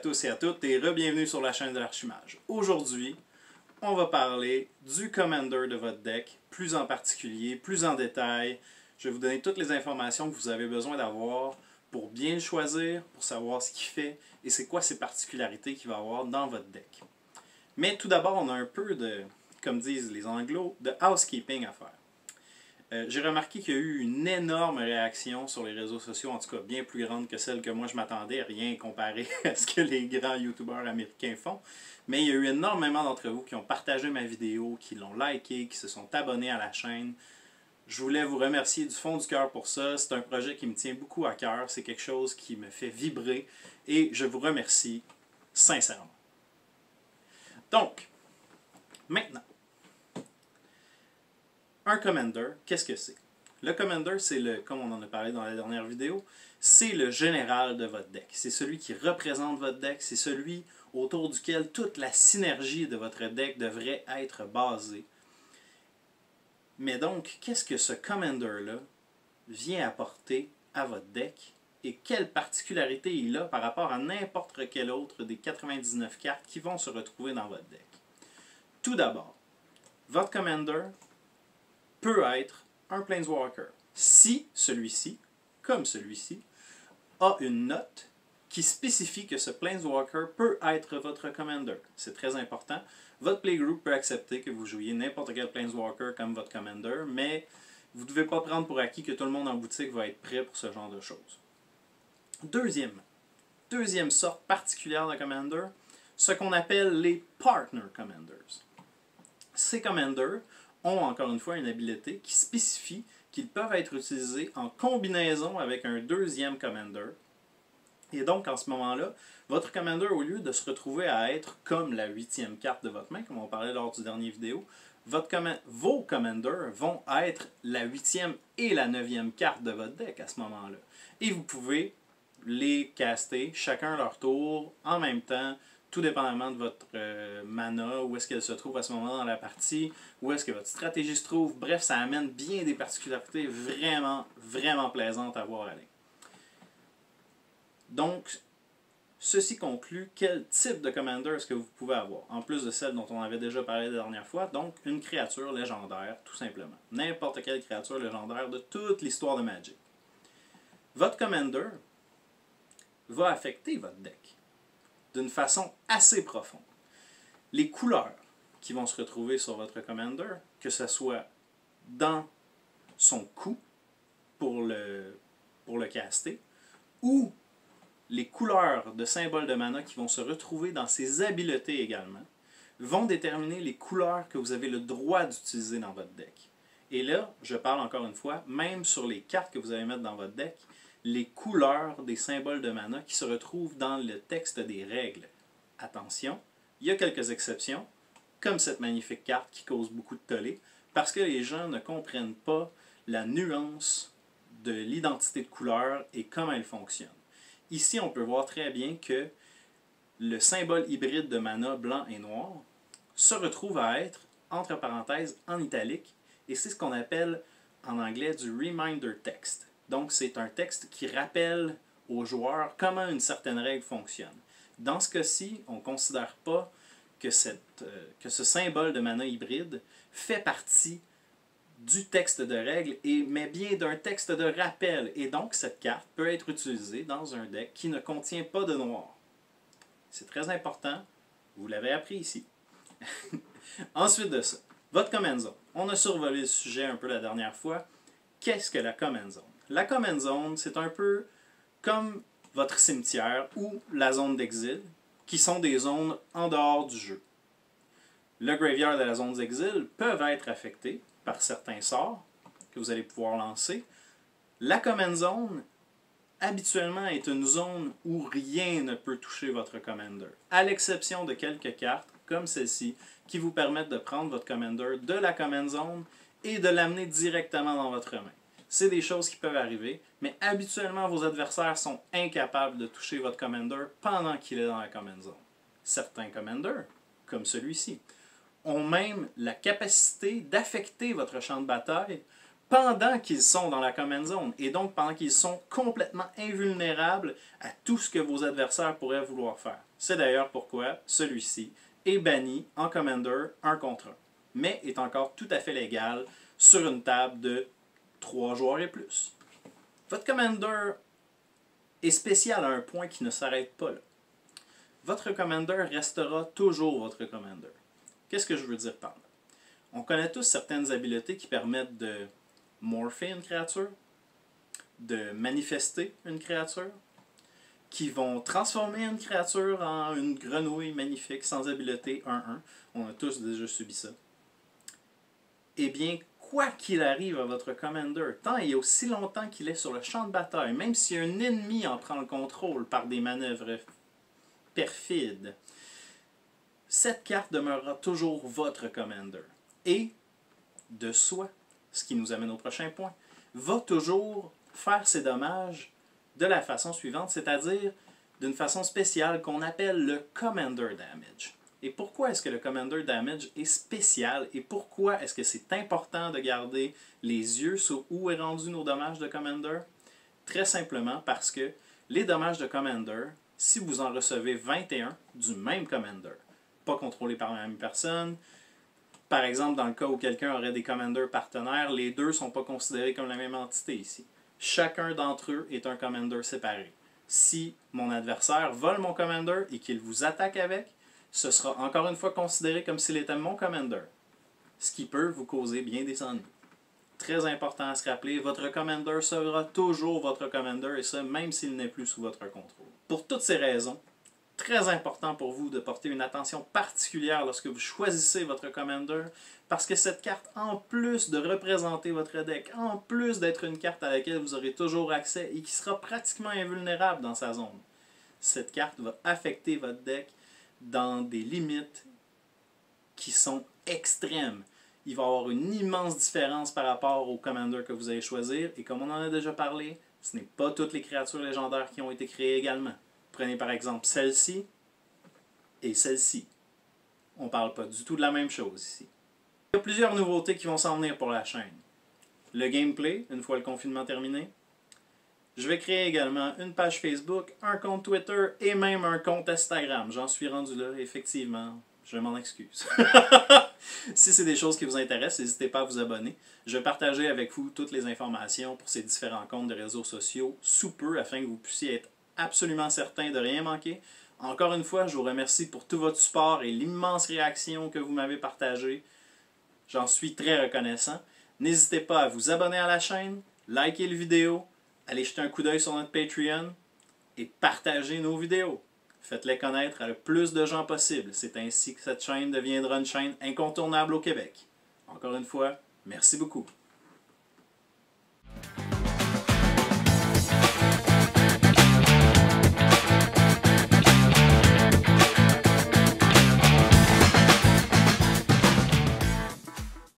tous et à toutes et re-bienvenue sur la chaîne de l'Archimage. Aujourd'hui, on va parler du Commander de votre deck, plus en particulier, plus en détail. Je vais vous donner toutes les informations que vous avez besoin d'avoir pour bien le choisir, pour savoir ce qu'il fait et c'est quoi ses particularités qu'il va avoir dans votre deck. Mais tout d'abord, on a un peu de, comme disent les Anglos, de housekeeping à faire. J'ai remarqué qu'il y a eu une énorme réaction sur les réseaux sociaux, en tout cas bien plus grande que celle que moi je m'attendais, rien comparé à ce que les grands youtubeurs américains font. Mais il y a eu énormément d'entre vous qui ont partagé ma vidéo, qui l'ont liké, qui se sont abonnés à la chaîne. Je voulais vous remercier du fond du cœur pour ça. C'est un projet qui me tient beaucoup à cœur, c'est quelque chose qui me fait vibrer et je vous remercie sincèrement. Donc, maintenant, un Commander, qu'est-ce que c'est? Le Commander, c'est le, comme on en a parlé dans la dernière vidéo, c'est le général de votre deck. C'est celui qui représente votre deck, c'est celui autour duquel toute la synergie de votre deck devrait être basée. Mais donc, qu'est-ce que ce Commander-là vient apporter à votre deck et quelle particularité il a par rapport à n'importe quel autre des 99 cartes qui vont se retrouver dans votre deck? Tout d'abord, votre Commander peut être un Planeswalker. Si celui-ci, comme celui-ci, a une note qui spécifie que ce Planeswalker peut être votre Commander. C'est très important. Votre Playgroup peut accepter que vous jouiez n'importe quel Planeswalker comme votre Commander, mais vous ne devez pas prendre pour acquis que tout le monde en boutique va être prêt pour ce genre de choses. Deuxième sorte particulière de Commander, ce qu'on appelle les Partner Commanders. Ces Commanders ont encore une fois une habileté qui spécifie qu'ils peuvent être utilisés en combinaison avec un deuxième Commander. Et donc, en ce moment-là, votre Commander, au lieu de se retrouver à être comme la 8e carte de votre main, comme on parlait lors du dernier vidéo, vos Commanders vont être la 8e et la 9e carte de votre deck à ce moment-là. Et vous pouvez les caster chacun leur tour en même temps, tout dépendamment de votre mana, où est-ce qu'elle se trouve à ce moment dans la partie, où est-ce que votre stratégie se trouve. Bref, ça amène bien des particularités vraiment, vraiment plaisantes à voir aller. Donc, ceci conclut quel type de Commander est-ce que vous pouvez avoir, en plus de celle dont on avait déjà parlé la dernière fois, donc une créature légendaire, tout simplement. N'importe quelle créature légendaire de toute l'histoire de Magic. Votre Commander va affecter votre deck d'une façon assez profonde. Les couleurs qui vont se retrouver sur votre Commander, que ce soit dans son coup pour le caster, ou les couleurs de symboles de mana qui vont se retrouver dans ses habiletés également, vont déterminer les couleurs que vous avez le droit d'utiliser dans votre deck. Et là, je parle encore une fois, même sur les cartes que vous allez mettre dans votre deck, les couleurs des symboles de mana qui se retrouvent dans le texte des règles. Attention, il y a quelques exceptions, comme cette magnifique carte qui cause beaucoup de tollé, parce que les gens ne comprennent pas la nuance de l'identité de couleur et comment elle fonctionne. Ici, on peut voir très bien que le symbole hybride de mana blanc et noir se retrouve à être, entre parenthèses, en italique, et c'est ce qu'on appelle en anglais du reminder text. Donc, c'est un texte qui rappelle aux joueurs comment une certaine règle fonctionne. Dans ce cas-ci, on ne considère pas que ce symbole de mana hybride fait partie du texte de règle, mais bien d'un texte de rappel. Et donc, cette carte peut être utilisée dans un deck qui ne contient pas de noir. C'est très important, vous l'avez appris ici. Ensuite de ça, votre Command Zone. On a survolé le sujet un peu la dernière fois. Qu'est-ce que la Command Zone? La Command Zone, c'est un peu comme votre cimetière ou la zone d'exil, qui sont des zones en dehors du jeu. Le graveyard et la zone d'exil peuvent être affectés par certains sorts que vous allez pouvoir lancer. La Command Zone, habituellement, est une zone où rien ne peut toucher votre Commander, à l'exception de quelques cartes, comme celle-ci, qui vous permettent de prendre votre Commander de la Command Zone et de l'amener directement dans votre main. C'est des choses qui peuvent arriver, mais habituellement, vos adversaires sont incapables de toucher votre Commander pendant qu'il est dans la Command Zone. Certains Commanders, comme celui-ci, ont même la capacité d'affecter votre champ de bataille pendant qu'ils sont dans la Command Zone, et donc pendant qu'ils sont complètement invulnérables à tout ce que vos adversaires pourraient vouloir faire. C'est d'ailleurs pourquoi celui-ci est banni en Commander 1 contre 1, mais est encore tout à fait légal sur une table de 3 joueurs et plus. Votre Commander est spécial à un point qui ne s'arrête pas là. Votre Commander restera toujours votre Commander. Qu'est-ce que je veux dire par là? On connaît tous certaines habiletés qui permettent de morpher une créature, de manifester une créature, qui vont transformer une créature en une grenouille magnifique sans habileté 1-1. On a tous déjà subi ça. Eh bien, quoi qu'il arrive à votre Commander, tant et aussi longtemps qu'il est sur le champ de bataille, même si un ennemi en prend le contrôle par des manœuvres perfides, cette carte demeurera toujours votre Commander. Et, de soi, ce qui nous amène au prochain point, va toujours faire ses dommages de la façon suivante, c'est-à-dire d'une façon spéciale qu'on appelle le Commander Damage. Et pourquoi est-ce que le Commander Damage est spécial et pourquoi est-ce que c'est important de garder les yeux sur où est rendu nos dommages de Commander? Très simplement parce que les dommages de Commander, si vous en recevez 21 du même Commander, pas contrôlés par la même personne, par exemple dans le cas où quelqu'un aurait des Commanders partenaires, les deux ne sont pas considérés comme la même entité ici. Chacun d'entre eux est un Commander séparé. Si mon adversaire vole mon Commander et qu'il vous attaque avec, ce sera encore une fois considéré comme s'il était mon Commander, ce qui peut vous causer bien des ennuis. Très important à se rappeler, votre Commander sera toujours votre Commander, et ça même s'il n'est plus sous votre contrôle. Pour toutes ces raisons, très important pour vous de porter une attention particulière lorsque vous choisissez votre Commander, parce que cette carte, en plus de représenter votre deck, en plus d'être une carte à laquelle vous aurez toujours accès et qui sera pratiquement invulnérable dans sa zone, cette carte va affecter votre deck dans des limites qui sont extrêmes. Il va y avoir une immense différence par rapport au Commander que vous allez choisir, et comme on en a déjà parlé, ce n'est pas toutes les créatures légendaires qui ont été créées également. Prenez par exemple celle-ci et celle-ci. On ne parle pas du tout de la même chose ici. Il y a plusieurs nouveautés qui vont s'en venir pour la chaîne. Le gameplay, une fois le confinement terminé. Je vais créer également une page Facebook, un compte Twitter et même un compte Instagram. J'en suis rendu là, effectivement. Je m'en excuse. Si c'est des choses qui vous intéressent, n'hésitez pas à vous abonner. Je vais partager avec vous toutes les informations pour ces différents comptes de réseaux sociaux sous peu afin que vous puissiez être absolument certain de rien manquer. Encore une fois, je vous remercie pour tout votre support et l'immense réaction que vous m'avez partagée. J'en suis très reconnaissant. N'hésitez pas à vous abonner à la chaîne, liker la vidéo, aller jeter un coup d'œil sur notre Patreon et partager nos vidéos. Faites-les connaître à le plus de gens possible. C'est ainsi que cette chaîne deviendra une chaîne incontournable au Québec. Encore une fois, merci beaucoup.